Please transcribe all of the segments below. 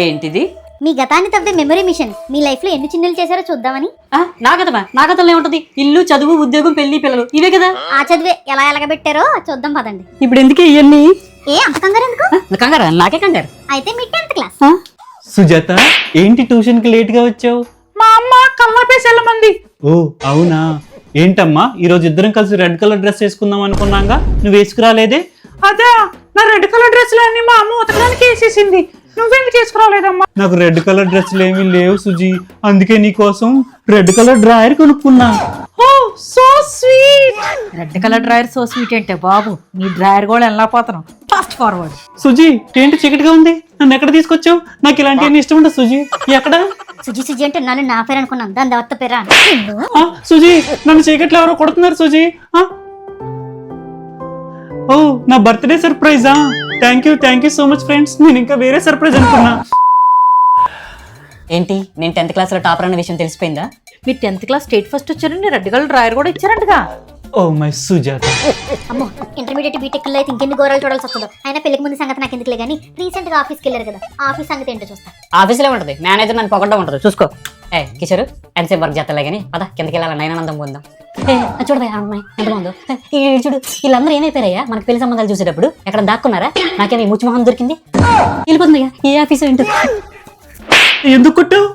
ఏంటిది? మీ గతాన్ని తవ్వే memory machine. మీ life లో ఎన్ని చిన్నులు చేశారో చూద్దామని. నా గతమా? నా గతంలో ఏముంటది? ఇల్లు, చదువు, ఉద్యోగం, పెళ్లి, పిల్లలు ఇవే కదా. ఆ చదివే ఎలా ఎలగబెట్టారో చూద్దాం పదండి. ఇప్పుడు ఎందుకే ఇవన్నీ? ఏ అంత కంగారు ఎందుకు? కంగారా? నాకే కంగారు. అయితే మీ 10th క్లాస్. సుజాత, ఏంటి ట్యూషన్ కి లేట్ గా వచ్చావు? మా అమ్మ కమ్మరపేసి వెళ్ళమంది. ఓ అవునా? ఏంటమ్మా, ఈరోజు ఇద్దరం కలిసి రెడ్ కలర్ డ్రెస్ వేసుకుందాం అనుకున్నాగా, నువ్వు వేసుకురాలేదే? అదా, నా రెడ్ కలర్ డ్రెస్సులు అన్ని మా అమ్మ ఉతకడానికి వేసేసింది. నువ్వెందుకు చేసుకురాలేదమ్మా? నాకు రెడ్ కలర్ డ్రెస్సులు ఏమీ లేవు సుజీ, అందుకే నీ కోసం రెడ్ కలర్ డ్రాయర్ కొనుక్కున్నా. Oh so sweet. Red colour dryer so sweet అంటే బాబు, నీ డ్రైయర్ కూడా వెళ్ళకపోతున్నాం. Fast forward. సుజీ, ఏంటి చీకటిగా ఉంది? నన్ను ఎక్కడ తీసుకొచ్చావు? నాకు ఇలాంటివన్నీ ఇష్టం ఉండదు సుజీ. ఎక్కడ? సుజి అంటే నన్ను నా పేరు అనుకున్నాను, దాని దత్త పేరా? సుజీ, నన్ను చీకట్లో ఎవరో కొడుతున్నారు సుజీ. ఓ, నా బర్త్డే సర్ప్రైజా? Thank you so much friends. నేను ఇంకా వేరే సర్ప్రైజ్ అనుకున్నా. ఏంటి, నేను 10th క్లాస్ లో టాపర్ అన్న విషయం తెలిసిపోయిందా? మీరు 10th క్లాస్ స్టేట్ ఫస్ట్ వచ్చారండి, రెడ్ కలర్ డ్రైయర్ కూడా ఇచ్చారంటగా. Oh my Sujatha. అమ్మో, ఇంటర్మీడియట్ బీటెక్ లో అయితే ఇంకెన్ని ఘోరాలు చూడాల్సి వస్తుందో. అయినా పెళ్లికి ముందు సంగతి నాకు ఎందుకులే కానీ, రీసెంట్ గా ఆఫీస్కి వెళ్ళారు కదా, ఆఫీస్ సంగతి ఏంటో చూస్తా. ఆఫీసులో ఉంటది, మేనేజర్ నన్ను పొగడ్డం ఉంటది, చూసుకో. కిషోర్, ఎంతసేపు వర్క్ చేస్తలే కానీ పద కిందకి వెళ్ళాలి, నయనానందం పొందాం. చూడబోయా అమ్మాయి ఎంత బాగుందో. చూడు, వీళ్ళందరూ ఏమైపోయారయ్యా మనకు పెళ్లి సంబంధాలు చూసేటప్పుడు? ఎక్కడ దాక్కున్నారా? నాకేమీ ముచ్చిమొహం దొరికింది. వెళ్ళిపోతుందయ్యా, ఏ ఆఫీసు ఏంటో. ఎందుకు కొట్టావు?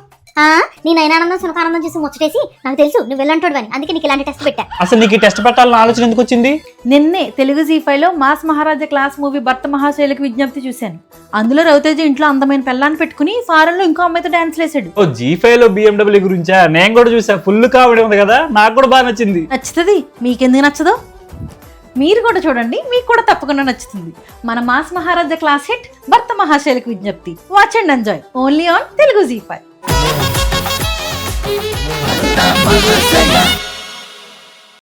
నేను అయినానందం సునకానందం చూసి ముచ్చటేసి నాకు తెలుసు నువ్వు వెళ్ళంటాడు అని, అందుకే నీకు ఇలాంటి టెస్ట్ పెట్టా. అసలు నీకు టెస్ట్ పెట్టాలని ఆలోచన ఎందుకు వచ్చింది? నిన్నే తెలుగు జీ5 లో మాస్ మహారాజా క్లాస్ మూవీ భర్త మహాశైలికి విజ్ఞప్తి చూశాను. అందులో రవితేజ ఇంట్లో అందమైన పెళ్ళాన్ని పెట్టుకుని ఫారెన్ లో ఇంకో అమ్మాయితో డాన్స్ వేసాడు. ఓ G5 లో BMW గురించా? నేను కూడా చూసా, ఫుల్ కామెడీ ఉంది కదా, నాకు కూడా బాగా నచ్చింది. నచ్చుతుంది, మీకెందుకు నచ్చదో? మీరు కూడా చూడండి, మీకు కూడా తప్పకుండా నచ్చుతుంది. మన మాస్ మహారాజా క్లాస్ హిట్ భర్త మహాశైలికి విజ్ఞప్తి. Watch and enjoy only on Telugu జీ5.